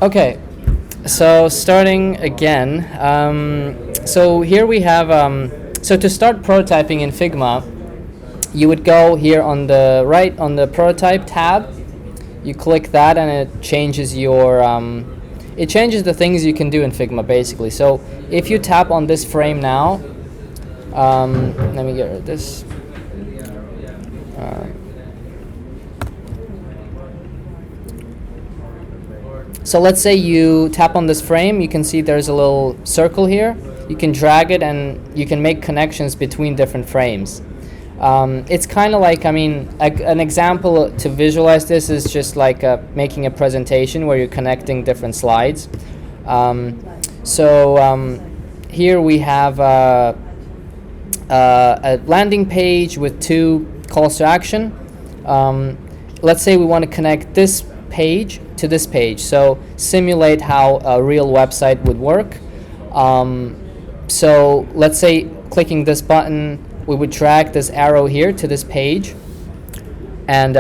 Okay, so starting again. So here we have. So to start prototyping in Figma, you would go here on the right on the prototype tab. You click that, and it changes your. It changes the things you can do in Figma basically. So if you tap on this frame now, let me get rid of this. So let's say you tap on this frame, you can see there's a little circle here. You can drag it and you can make connections between different frames. It's kind of like, an example to visualize this is just like making a presentation where you're connecting different slides. Here we have a landing page with two calls to action. Let's say we want to connect this page to this page, so simulate how a real website would work. So let's say clicking this button, we would drag this arrow here to this page, and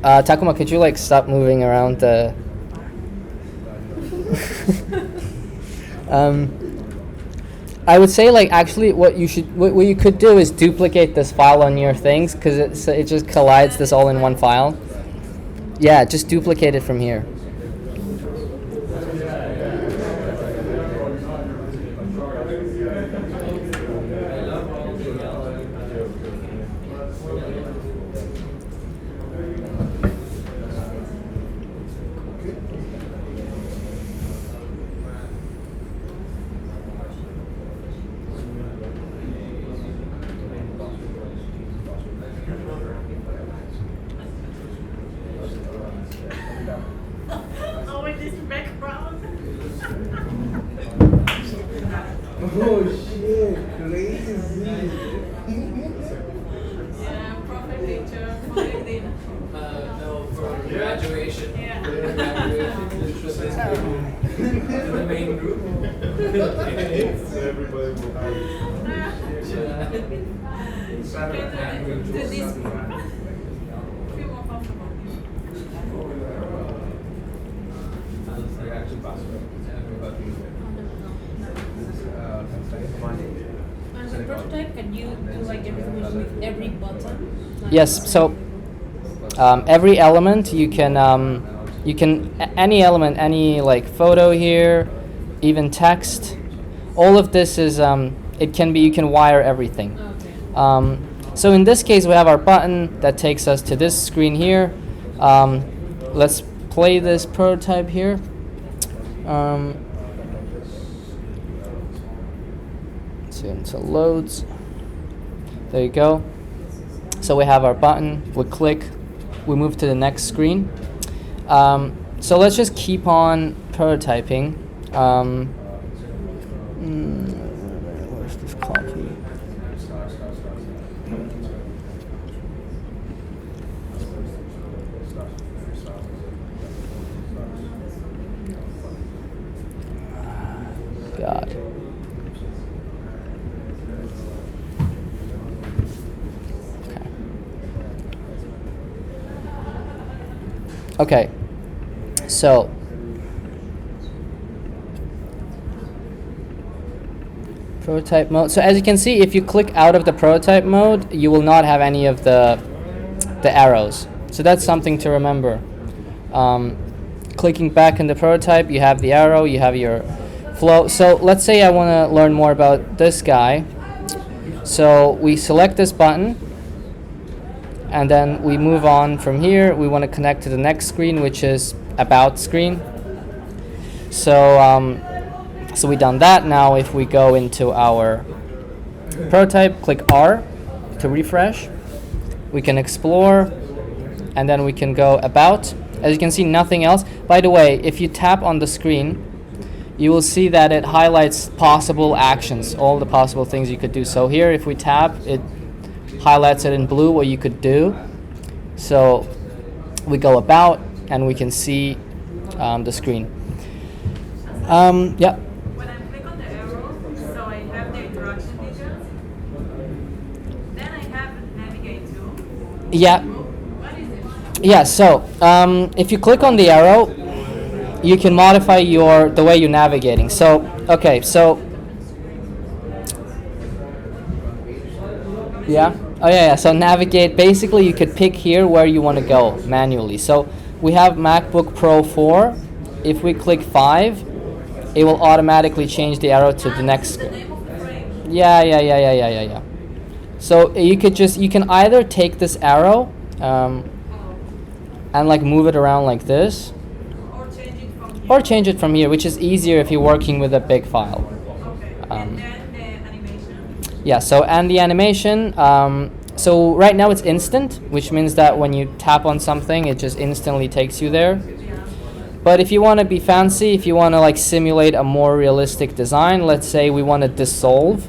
Takuma, could you stop moving around the I would say actually what you could do is duplicate this file on your things, because it just collides this all in one file. Yeah, just duplicate it from here. Oh shit, crazy. Yeah, profit picture, LinkedIn. No, for graduation. Yeah. The main group. Everybody will have To this. Feel more comfortable. On the prototype, can you do everything with every button? Yes. So every element you can any element, any photo here, even text. All of this is it can be, you can wire everything. Okay. So in this case, we have our button that takes us to this screen here. Let's play this prototype here. See until it loads. There you go. So we have our button. We click. We move to the next screen. So let's just keep on prototyping. Where's this copy? God. Okay. So prototype mode. So as you can see, if you click out of the prototype mode, you will not have any of the arrows. So that's something to remember. Clicking back in the prototype, you have the arrow, you have your flow. So let's say I want to learn more about this guy. So we select this button, and then we move on from here. We want to connect to the next screen, which is about screen. So so we done that. Now if we go into our prototype, click R to refresh. We can explore, and then we can go about. As you can see, nothing else. By the way, if you tap on the screen, you will see that it highlights possible actions, all the possible things you could do. So here, if we tap, it highlights it in blue what you could do. So we go about, and we can see the screen. Yeah. When I click on the arrow, so I have the interaction details. Then I have navigate to. Yeah. What is it? Yeah. So if you click on the arrow, you can modify the way you're navigating. So okay, so yeah. Oh yeah. So navigate. Basically, you could pick here where you want to go manually. So we have MacBook Pro 4. If we click 5, it will automatically change the arrow to the next The screen. name of the frame. Yeah. So you can either take this arrow Oh. and like move it around like this, Or change it from here. or change it from here, which is easier if you're working with a big file. Okay. Um, And then the animation. Yeah, so and the animation, so right now it's instant, which means that when you tap on something, it just instantly takes you there. Yeah. But if you want to be fancy, if you want to like simulate a more realistic design, let's say we want to dissolve,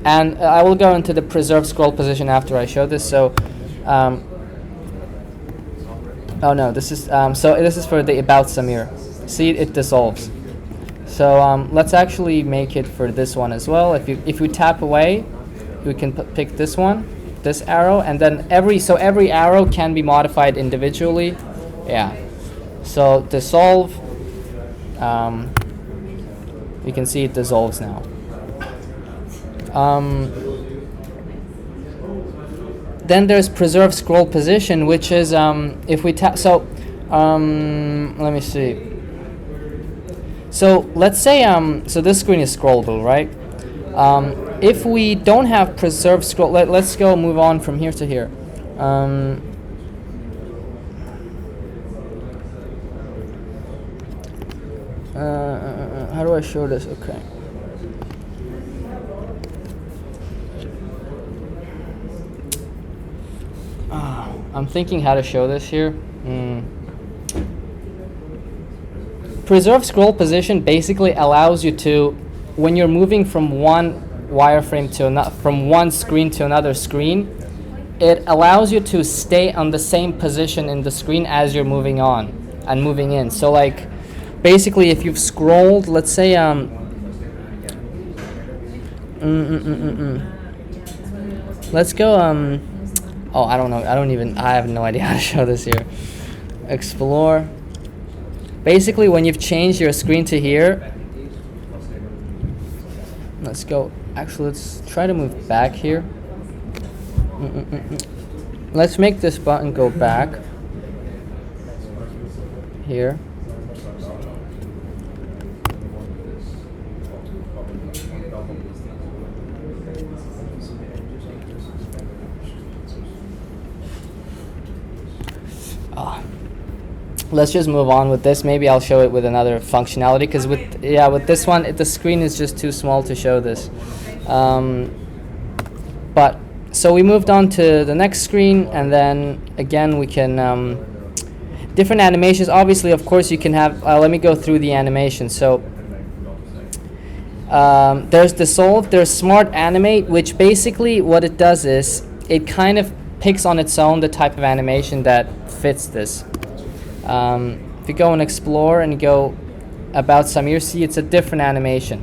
and I will go into the preserve scroll position after I show this. So, oh no, this is for the about Samir. See, it dissolves. So let's actually make it for this one as well. If you tap away, we can pick this one, this arrow, and then every arrow can be modified individually. Yeah. So dissolve. You can see it dissolves now. Then there's preserve scroll position, which is if we tap. So let me see. So let's say so this screen is scrollable, right? If we don't have preserve scroll, let's go move on from here to here. How do I show this? Okay. I'm thinking how to show this here. Preserve scroll position basically allows you to, when you're moving from one wireframe to from one screen to another screen, it allows you to stay on the same position in the screen as you're moving on and moving in. So like, basically, if you've scrolled, let's say let's go oh, I don't know. I have no idea how to show this here. Explore. Basically, when you've changed your screen to here, let's go. Actually, let's try to move back here. Let's make this button go back here. Let's just move on with this. Maybe I'll show it with another functionality, because with this one, the screen is just too small to show this. But so we moved on to the next screen, and then again we can different animations. Obviously, of course, you can have. Let me go through the animation. So there's dissolve. There's smart animate, which basically what it does is it kind of picks on its own the type of animation that fits this. If you go and explore and you go about Samir, see it's a different animation.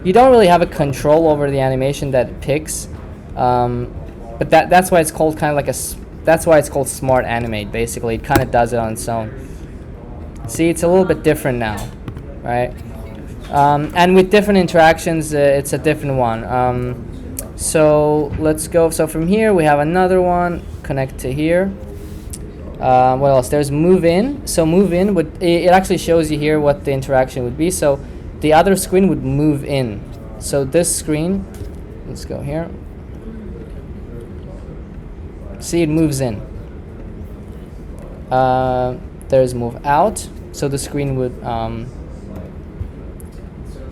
You don't really have a control over the animation that it picks, but that's why it's called kind of like that's why it's called smart animate. Basically, it kind of does it on its own. See, it's a little bit different now, right? And with different interactions, it's a different one. So let's go. So from here we have another one. Connect to here. What else? There's move in. So move in it actually shows you here what the interaction would be. So the other screen would move in. So this screen, let's go here. See, it moves in. There's move out. So the screen would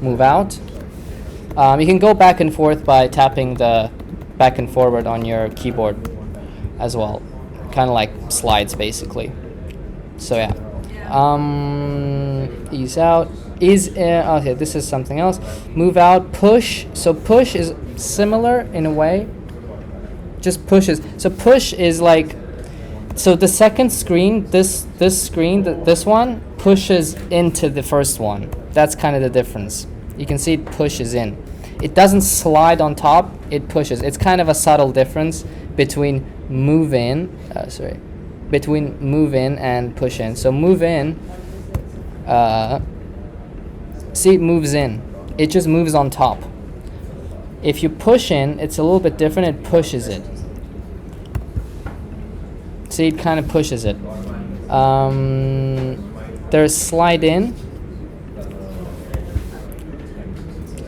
move out. You can go back and forth by tapping the back and forward on your keyboard as well. Kind of like slides, basically. So yeah. Ease out. Okay, this is something else. Move out. Push. So push is similar in a way. Just pushes. So push is like. So the second screen, this screen, this one pushes into the first one. That's kind of the difference. You can see it pushes in. It doesn't slide on top. It pushes. It's kind of a subtle difference between move in, between move in and push in. So move in, see, it moves in. It just moves on top. If you push in, it's a little bit different. It pushes it. See, it kind of pushes it. There's slide in.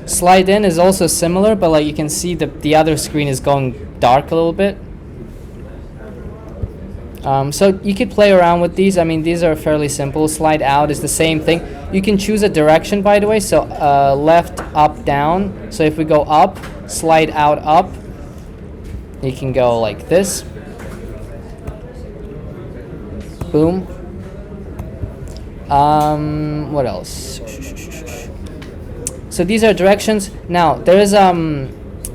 Slide in is also similar, but like you can see the other screen is going dark a little bit. So you could play around with these. I mean, these are fairly simple. Slide out is the same thing. You can choose a direction, by the way. So left, up, down. So if we go up, slide out, up. You can go like this. Boom. What else? So these are directions. Now there is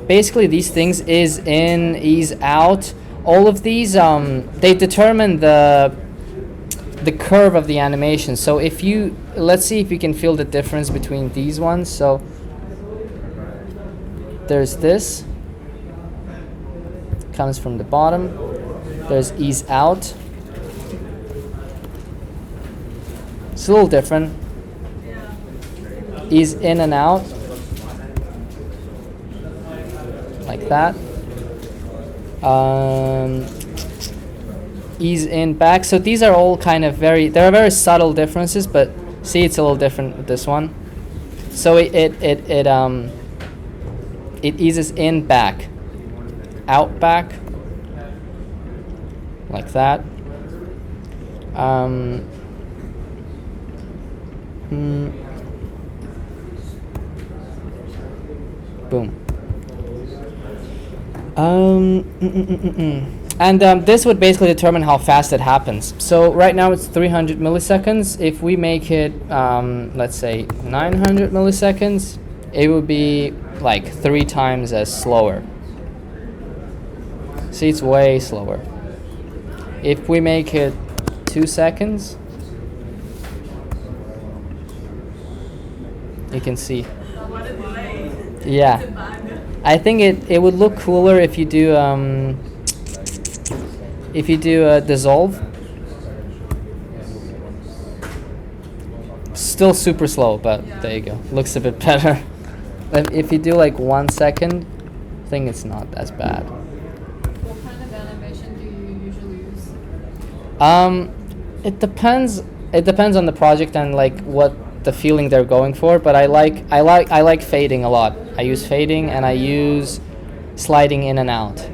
basically these things, is in, ease out. All of these they determine the curve of the animation. So if you, let's see if you can feel the difference between these ones. So there's this, comes from the bottom. There's ease out. It's a little different. Ease in and out, like that. Ease in, back. So these are all kind of there are very subtle differences, but see, it's a little different with this one. So it eases in, back, out, back, like that. Boom. And this would basically determine how fast it happens. So right now it's 300 milliseconds. If we make it, let's say 900 milliseconds, it would be like 3 times as slower. See, it's way slower. If we make it 2 seconds, you can see. What a delay. Yeah. It's a bug. I think it would look cooler if you do dissolve. Still super slow, but there you go. Looks a bit better. If you do like 1 second, I think it's not as bad. What kind of animation do you usually use? It depends. It depends on the project and like what the feeling they're going for. But I like fading a lot. I use fading and I use sliding in and out.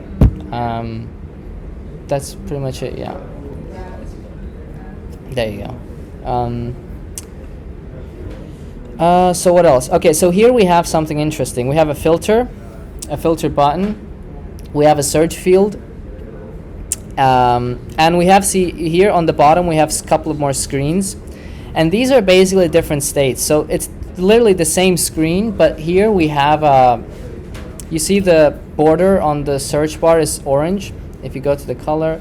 That's pretty much it. Yeah. There you go. So what else? Okay, so here we have something interesting. We have a filter button. We have a search field. And we have, see here on the bottom, we have a couple of more screens. And these are basically different states. So it's literally the same screen, but here we have, you see the border on the search bar is orange. If you go to the color,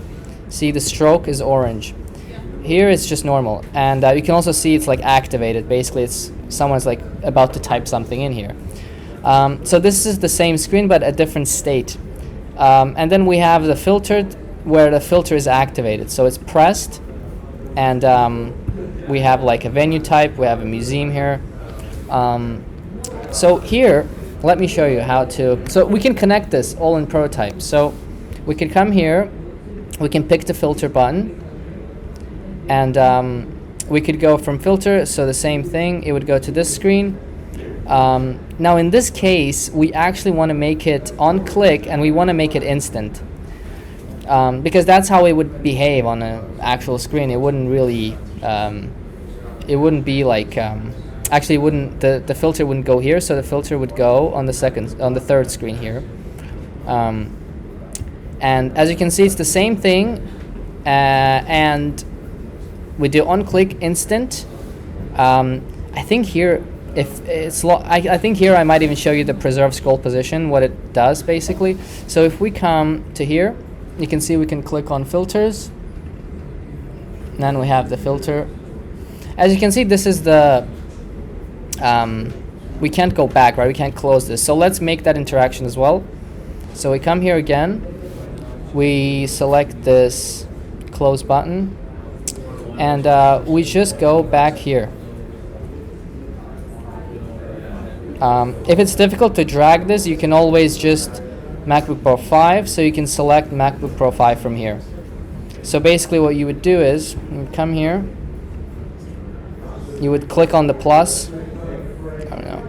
see the stroke is orange. Here it's just normal. And you can also see it's like activated. Basically it's someone's like about to type something in here. So this is the same screen, but a different state. And then we have the filtered, where the filter is activated. So it's pressed, and we have like a venue type, we have a museum here. So here, let me show you how to, so we can connect this all in prototype. So we can come here, we can pick the filter button, and we could go from filter, so the same thing, it would go to this screen. Now in this case, we actually want to make it on click, and we want to make it instant. Because that's how it would behave on an actual screen. It wouldn't really, it wouldn't be like, actually it wouldn't, the filter wouldn't go here, so the filter would go on the third screen here. And as you can see, it's the same thing, and we do on click instant. I think here, if it's I think here I might even show you the preserve scroll position, what it does basically. So if we come to here, you can see we can click on filters, and then we have the filter. As you can see, this is the, we can't go back, right? We can't close this. So let's make that interaction as well. So we come here again, we select this close button, and we just go back here. If it's difficult to drag this, you can always just MacBook Pro 5, so you can select MacBook Pro 5 from here. So basically what you would do is, you would come here, you would click on the plus, I don't know,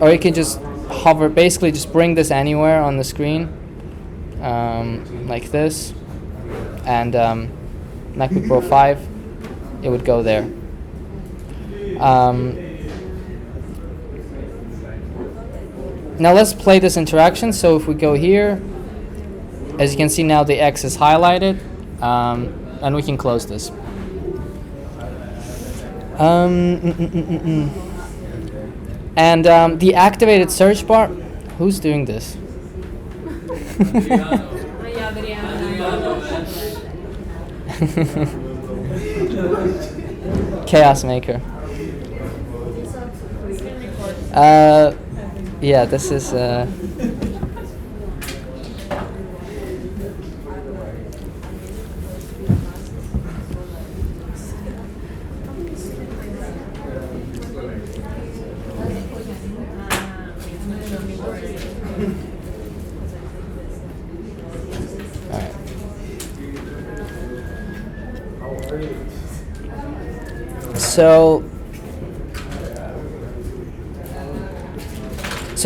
or you can just hover, basically just bring this anywhere on the screen, like this, and MacBook Pro 5, it would go there. Now let's play this interaction. So if we go here, as you can see now the X is highlighted, and we can close this. And the activated search bar, who's doing this? Chaos Maker. Yeah, this is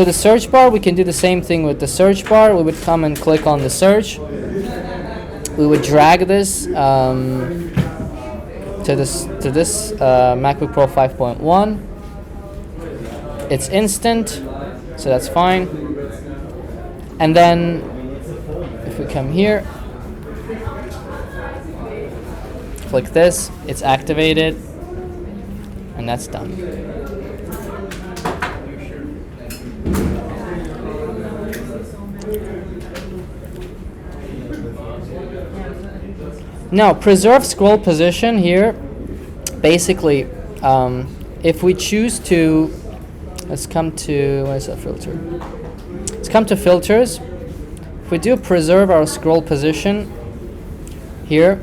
So the search bar, we can do the same thing with the search bar. We would come and click on the search. We would drag this to this MacBook Pro 5.1. It's instant, so that's fine. And then if we come here, click this, it's activated, and that's done. Now, preserve scroll position here. Basically, if we choose to, let's come to, where's that filter? Let's come to filters. If we do preserve our scroll position here,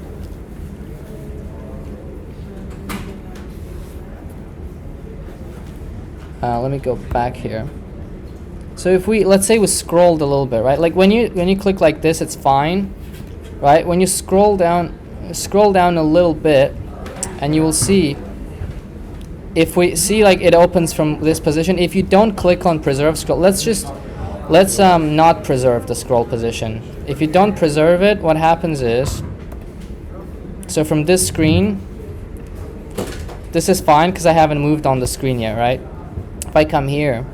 let me go back here. So if we, let's say we scrolled a little bit, right? Like when you click like this, it's fine, right? When you scroll down a little bit, and you will see, if we see like it opens from this position, if you don't click on preserve scroll, let's not preserve the scroll position. If you don't preserve it, what happens is, so from this screen, this is fine because I haven't moved on the screen yet, right? If I come here,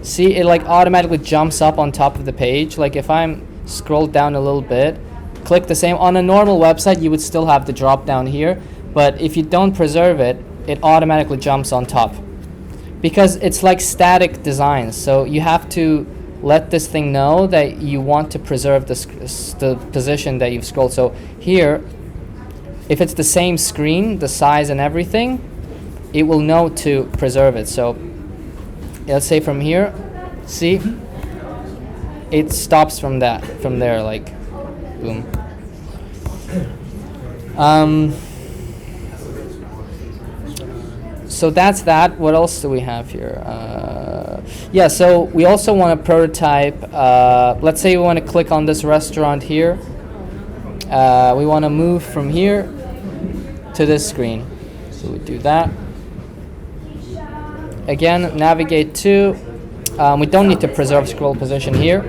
see it like automatically jumps up on top of the page. Like if I'm scrolled down a little bit, click the same, on a normal website you would still have the drop down here, but if you don't preserve it, it automatically jumps on top because it's like static designs. So you have to let this thing know that you want to preserve the position that you've scrolled. So here, if it's the same screen, the size and everything, it will know to preserve it. So let's say from here, see, it stops from there, like boom. So that's that. What else do we have here? Yeah, so we also want to prototype. Let's say we want to click on this restaurant here. We want to move from here to this screen. So we do that. Again, navigate to. We don't need to preserve scroll position here.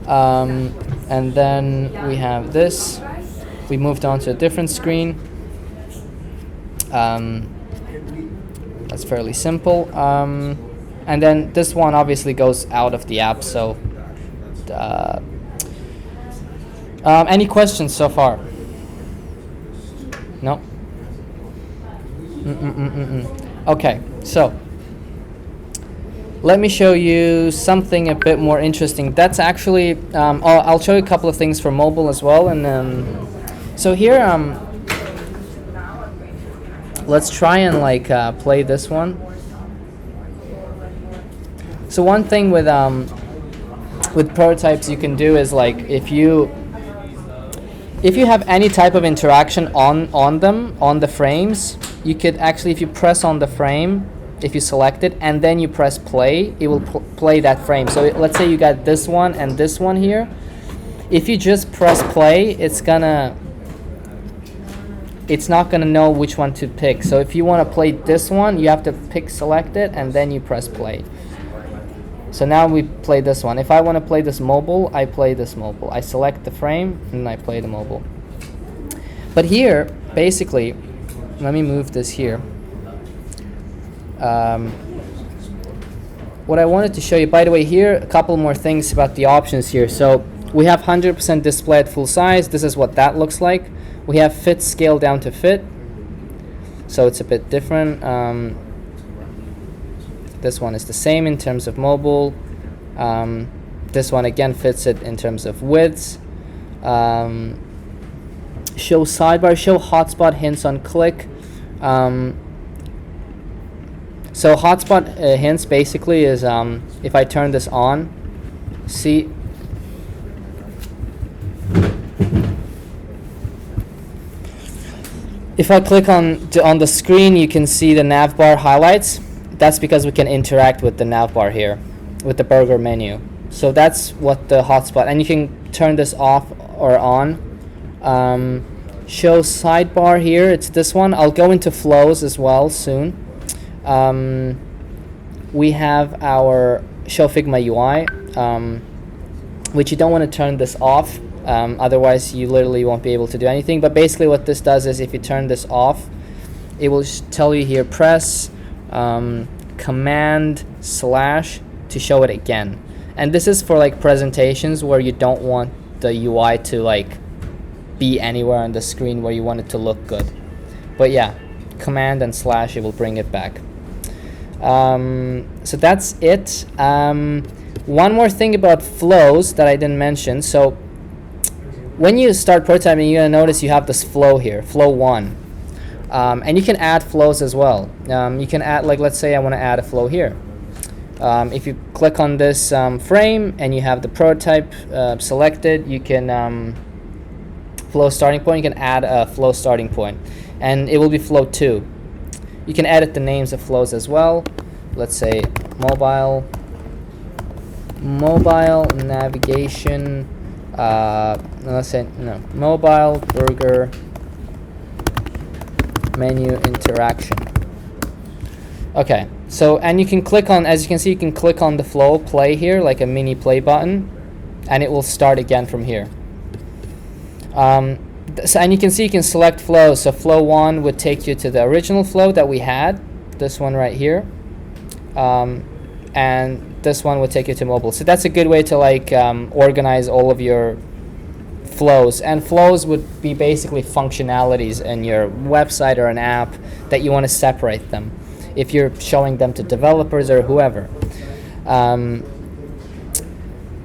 And then we have this. We moved on to a different screen. That's fairly simple. And then this one obviously goes out of the app. So, any questions so far? No? Okay, so let me show you something a bit more interesting. That's actually, I'll show you a couple of things for mobile as well. And so here, let's try and like play this one. So one thing with prototypes you can do is like if you if you have any type of interaction on them, on the frames, you could actually, if you press on the frame, if you select it and then you press play, it will play that frame. So let's say you got this one and this one here. If you just press play, it's not gonna know which one to pick. So if you want to play this one, you have to select it, and then you press play. So now we play this one. If I want to play this mobile, I play this mobile. I select the frame and I play the mobile. But here, basically, let me move this here. What I wanted to show you, by the way, here, a couple more things about the options here. So we have 100% display at full size. This is what that looks like. We have fit scale down to fit. So it's a bit different. This one is the same in terms of mobile. This one again fits it in terms of widths. Show sidebar, show hotspot hints on click. So hotspot hints basically is if I turn this on, see, if I click on the screen, you can see the nav bar highlights. That's because we can interact with the nav bar here, with the burger menu. So that's what the hotspot, and you can turn this off or on. Show sidebar here, it's this one. I'll go into flows as well soon. We have our show Figma UI, which you don't want to turn this off. Otherwise you literally won't be able to do anything. But basically what this does is if you turn this off, it will tell you here press command / to show it again. And this is for like presentations where you don't want the UI to like be anywhere on the screen where you want it to look good. But yeah, command and / it will bring it back. So that's it. One more thing about flows that I didn't mention. So when you start prototyping, you're gonna notice you have this flow here, flow 1. And you can add flows as well. You can add, like, let's say I want to add a flow here. If you click on this frame and you have the prototype selected, you can flow starting point. You can add a flow starting point, and it will be flow 2. You can edit the names of flows as well. Let's say mobile navigation. Let's say no, mobile burger menu interaction. Okay, so, and you can click on, as you can see, you can click on the flow play here, like a mini play button, and it will start again from here. And you can see you can select flows. So flow 1 would take you to the original flow that we had, this one right here, and this one would take you to mobile. So that's a good way to like organize all of your flows. And flows would be basically functionalities in your website or an app that you want to separate them if you're showing them to developers or whoever.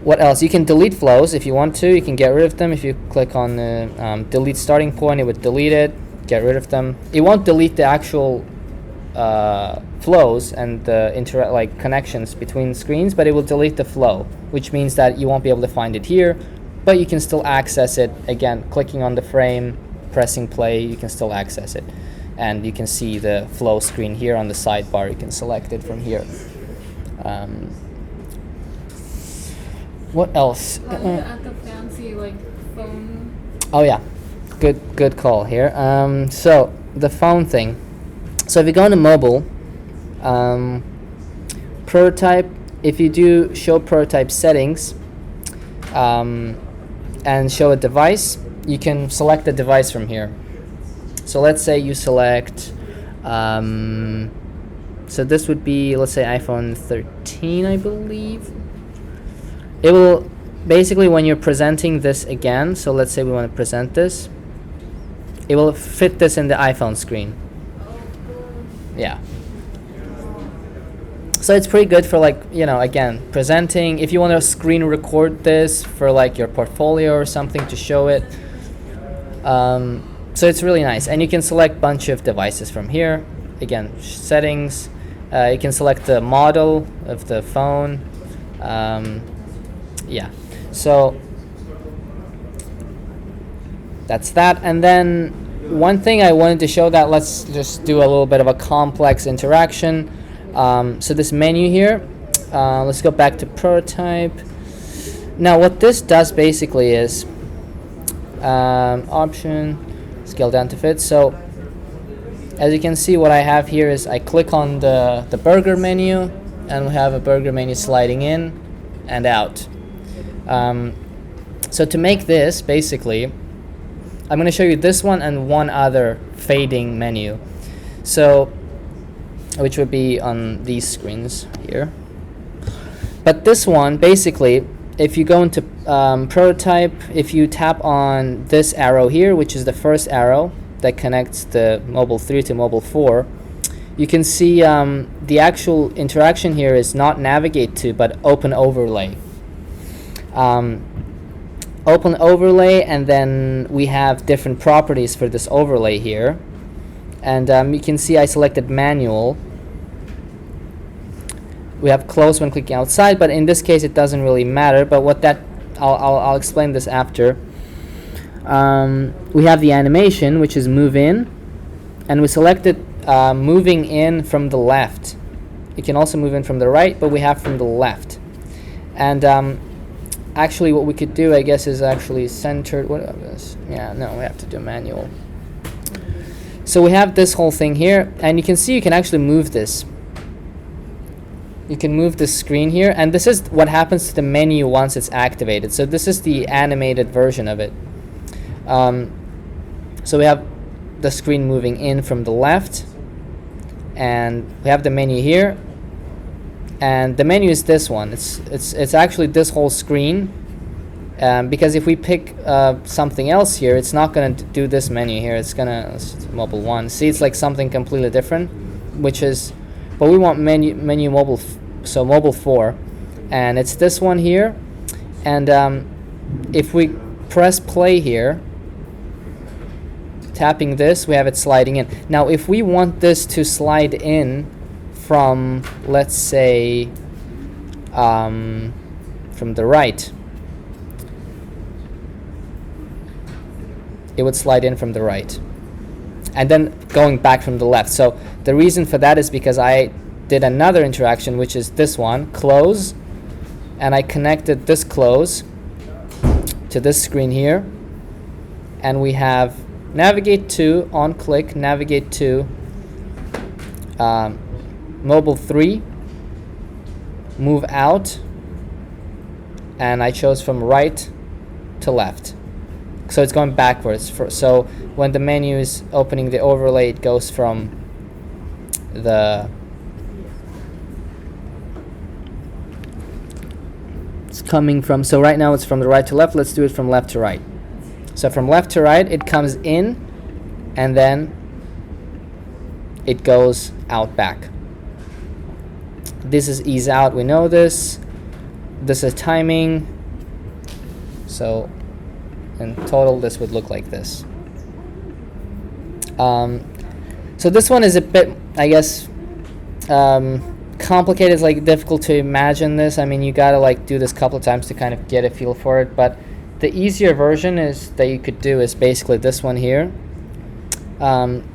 What else? You can delete flows if you want to. You can get rid of them. If you click on the delete starting point, it would delete it, get rid of them. It won't delete the actual flows and the like connections between screens, but it will delete the flow, which means that you won't be able to find it here, but you can still access it. Again, clicking on the frame, pressing play, you can still access it. And you can see the flow screen here on the sidebar. You can select it from here. What else? At the fancy like phone. Oh yeah, good call here. So the phone thing. So if you go into mobile, prototype, if you do show prototype settings and show a device, you can select the device from here. So let's say you select, so this would be, let's say iPhone 13, I believe. It will basically, when you're presenting this again, so let's say we want to present this, it will fit this in the iPhone screen. Yeah. So it's pretty good for like, you know, again, presenting. If you want to screen record this for like your portfolio or something to show it. So it's really nice. And you can select bunch of devices from here. Again, settings. You can select the model of the phone. Yeah. So that's that. And then one thing I wanted to show, that let's just do a little bit of a complex interaction. So this menu here, let's go back to prototype. Now what this does basically is option, scale down to fit. So as you can see, what I have here is I click on the burger menu, and we have a burger menu sliding in and out. So to make this, basically, I'm going to show you this one and one other fading menu. So, which would be on these screens here. But this one, basically, if you go into prototype, if you tap on this arrow here, which is the first arrow that connects the mobile 3 to mobile 4, you can see the actual interaction here is not navigate to, but open overlay. Open overlay, and then we have different properties for this overlay here. And you can see I selected manual. We have close when clicking outside, but in this case it doesn't really matter. But what that, I'll explain this after. We have the animation, which is move in, and we selected moving in from the left. You can also move in from the right, but we have from the left. And actually what we could do, I guess, is actually centered. What is this? Yeah, no, we have to do manual. So we have this whole thing here, and you can see you can actually move this. You can move the screen here, and this is what happens to the menu once it's activated. So this is the animated version of it. So we have the screen moving in from the left, and we have the menu here, and the menu is this one. It's actually this whole screen, because if we pick something else here, it's not going to do this menu here. It's gonna mobile 1. See, it's like something completely different, which is, but we want menu mobile, so mobile 4, and it's this one here. And if we press play here, tapping this, we have it sliding in. Now if we want this to slide in from, let's say, from the right, it would slide in from the right, and then going back from the left. So the reason for that is because I did another interaction, which is this one, close, and I connected this close to this screen here, and we have navigate to, on click, navigate to mobile 3, move out, and I chose from right to left. So it's going backwards. So when the menu is opening the overlay, it goes from the, it's coming from, so right now it's from the right to left. Let's do it from left to right. So from left to right, it comes in, and then it goes out back. This is ease out, we know this. This is timing. So in total, this would look like this. So this one is a bit, I guess, complicated. It's like difficult to imagine this. I mean, you gotta like do this a couple of times to kind of get a feel for it. But the easier version is that you could do is basically this one here.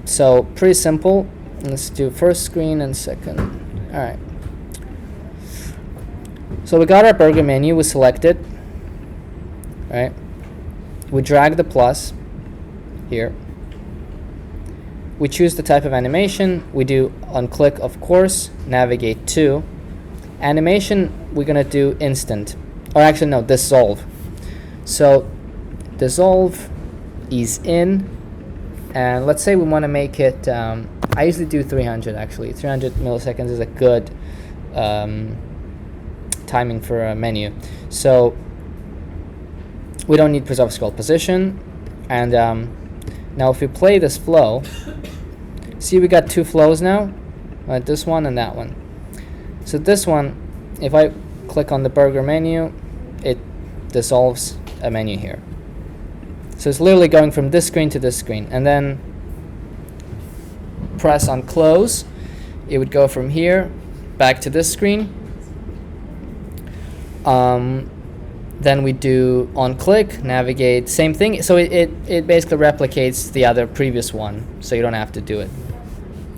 So pretty simple. Let's do first screen and second. All right. So we got our burger menu. We select it. Right. We drag the plus here. We choose the type of animation. We do on click, of course, navigate to. Animation, we're gonna do instant. Or actually no, dissolve. So dissolve, ease in, and let's say we want to make it, I usually do 300 actually. 300 milliseconds is a good timing for a menu. So we don't need preserve scroll position. And now if we play this flow, see we got two flows now, right? This one and that one. So this one, if I click on the burger menu, it dissolves a menu here. So it's literally going from this screen to this screen, and then press on close, it would go from here back to this screen. Then we do on click, navigate, same thing. So it basically replicates the other previous one, so you don't have to do it.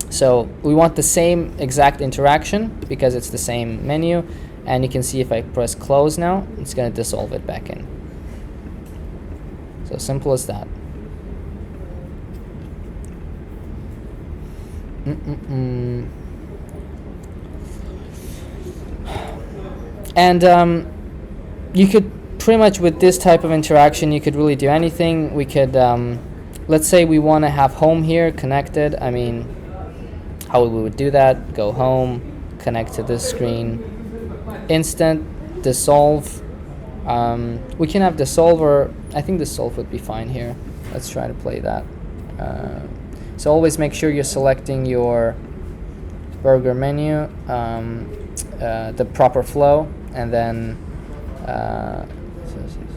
So we want the same exact interaction because it's the same menu, and you can see if I press close now, it's going to dissolve it back in. So simple as that. And you could pretty much, with this type of interaction, you could really do anything. We could, let's say we want to have home here connected. I mean, how we would do that: go home, connect to this screen, instant, dissolve. We can have dissolve, or I think dissolve would be fine here. Let's try to play that. So always make sure you're selecting your burger menu, the proper flow, and then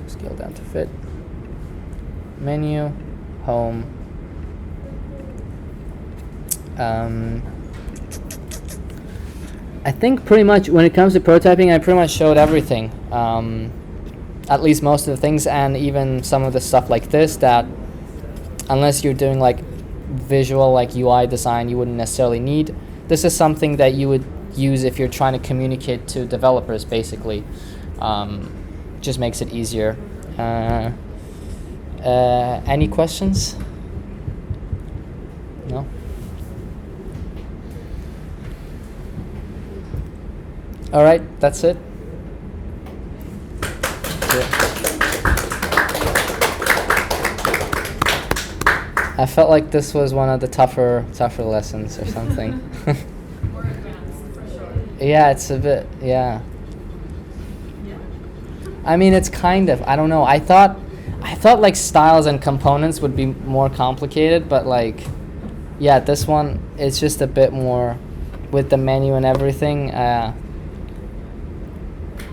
scale down to fit. Menu, home. I think pretty much when it comes to prototyping, I pretty much showed everything. At least most of the things, and even some of the stuff like this that, unless you're doing like visual, like UI design, you wouldn't necessarily need. This is something that you would use if you're trying to communicate to developers, basically. Just makes it easier. Any questions? No? All right, that's it. I felt like this was one of the tougher lessons or something. More advanced, for sure. Yeah, it's a bit, yeah. I mean, it's kind of, I don't know. I thought like styles and components would be more complicated, but like, yeah, this one, it's just a bit more with the menu and everything. A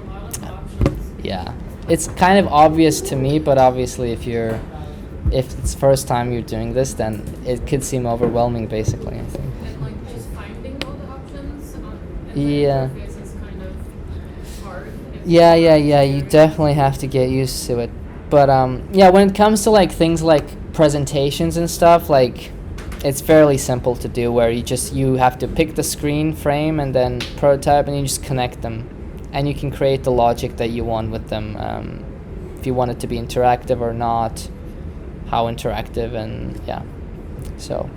lot of options. Yeah, it's kind of obvious to me, but obviously if it's first time you're doing this, then it could seem overwhelming, basically, I think. And like just finding all the options on Yeah. the interface is kind of hard. Yeah, you definitely have to get used to it. But yeah, when it comes to like things like presentations and stuff, like it's fairly simple to do, where you have to pick the screen frame and then prototype, and you just connect them, and you can create the logic that you want with them, if you want it to be interactive or not, how interactive, and yeah. So